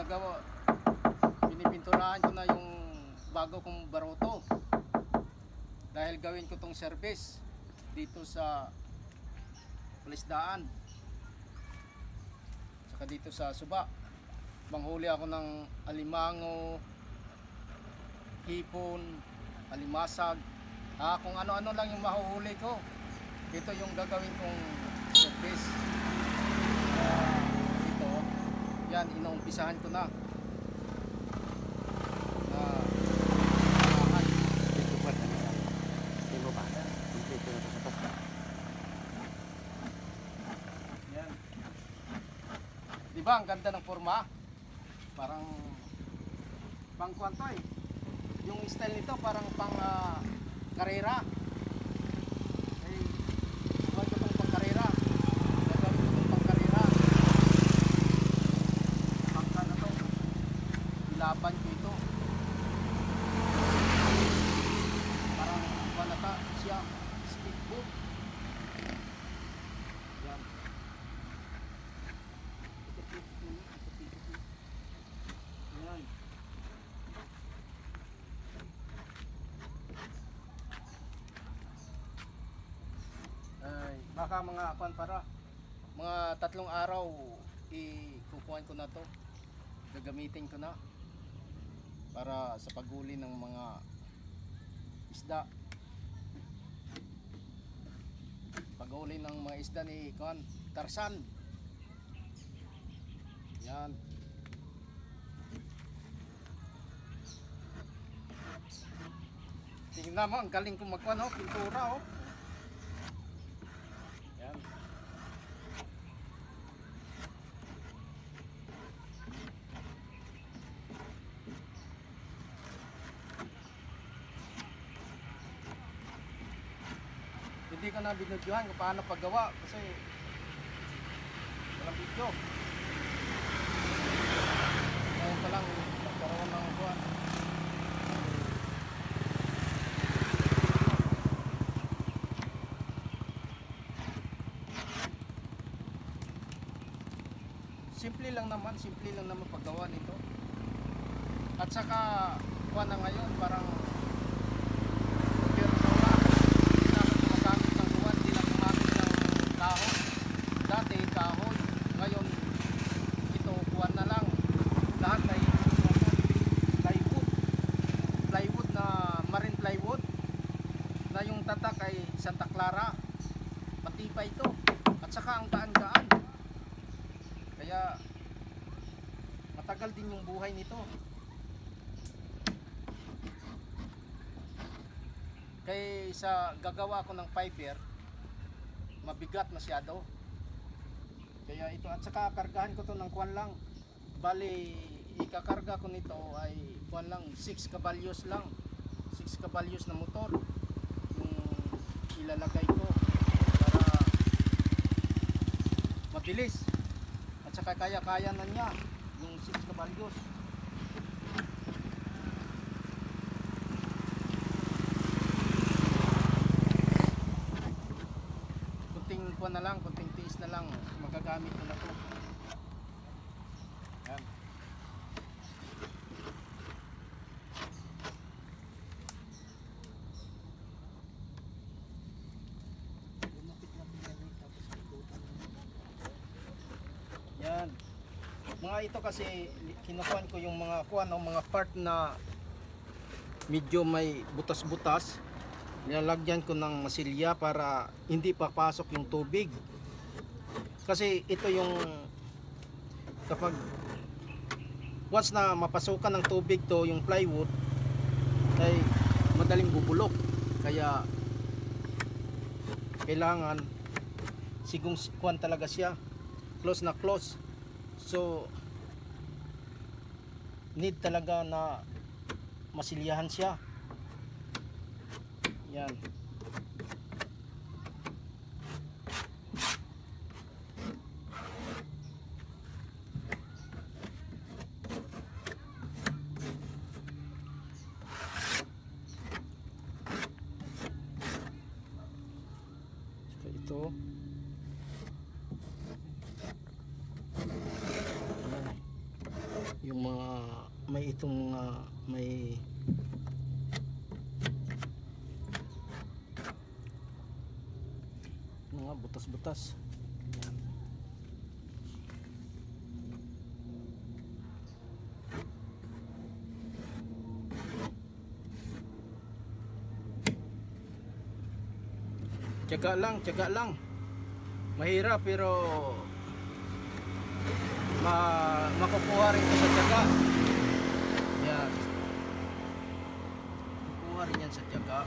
ginagawa, pinipinturahan ko na yung bago kong baroto. Dahil gawin ko tong service dito sa Palisdaan. Saka dito sa Suba. Manghuli ako ng alimango, hipon, alimasag. Kung ano-ano lang yung mahuhuli ko. Ito yung gagawin kong service. Ito, yan, inuumpisahan ko na. Yan. Diba ang ganda ng forma? Parang pang kwanto eh. Yung style nito parang pang karera. Eh, gawin ko itong pang karera. Gagawin ko itong pang karera. Pangka na to. Ilaban ko ito. Parang panata siya. Speedboat. Yan. Yan. Ay, baka mga para mga 3 araw ikukuhan ko na to. Gagamitin ko na para sa paghuli ng mga isda. Paghuli ng mga isda ni Tarzan. Yan. Tingnan mo, ang galing kong magkuhan, oh, pintura, oh. Yan. Hindi ko na binudyohan kung paano paggawa kasi walang video. Ngayon pa lang nagkaroon ng kuhan. Simple lang naman paggawa nito. At saka kuha na ngayon parang persola. Hindi na gumagamit ng kuwan, hindi na gumamit ng kahoy. Dati kahoy, ngayon ito kuha na lang. Lahat ay plywood. Plywood na marine plywood. Na yung tatak ay Santa Clara. Matibay ito. At saka ang gaan-gaan. Kaya matagal din yung buhay nito. Kaya sa gagawa ko ng fiber, mabigat masyado. Kaya ito, at saka kargahan ko to ng kuwan lang. Bali, ikakarga ko nito ay kuwan lang, 6 kabalyos lang. 6 kabalyos na motor yung ilalagay ko para mabilis. At saka kaya-kaya na niya yung 6 kabalyos. Kunting kuwan na lang, kunting tiis na lang, magagamit ko na to. Yan. Yan. Mga ito kasi kinukuhan ko yung mga mga part na medyo may butas-butas. Nilalagyan ko ng masilya para hindi papasok yung tubig. Kasi ito yung kapag once na mapasukan ng tubig to yung plywood ay madaling bubulok. Kaya kailangan sigong kuhan talaga siya. Close na close. So need talaga na masilyahan siya. Yan. So ito. yung mga may itong mga may mga butas-butas. Yan. Tiyaga lang. Mahirap pero makukuha rin ito sa tiyaga. Yan. Makukuha rin yan sa tiyaga.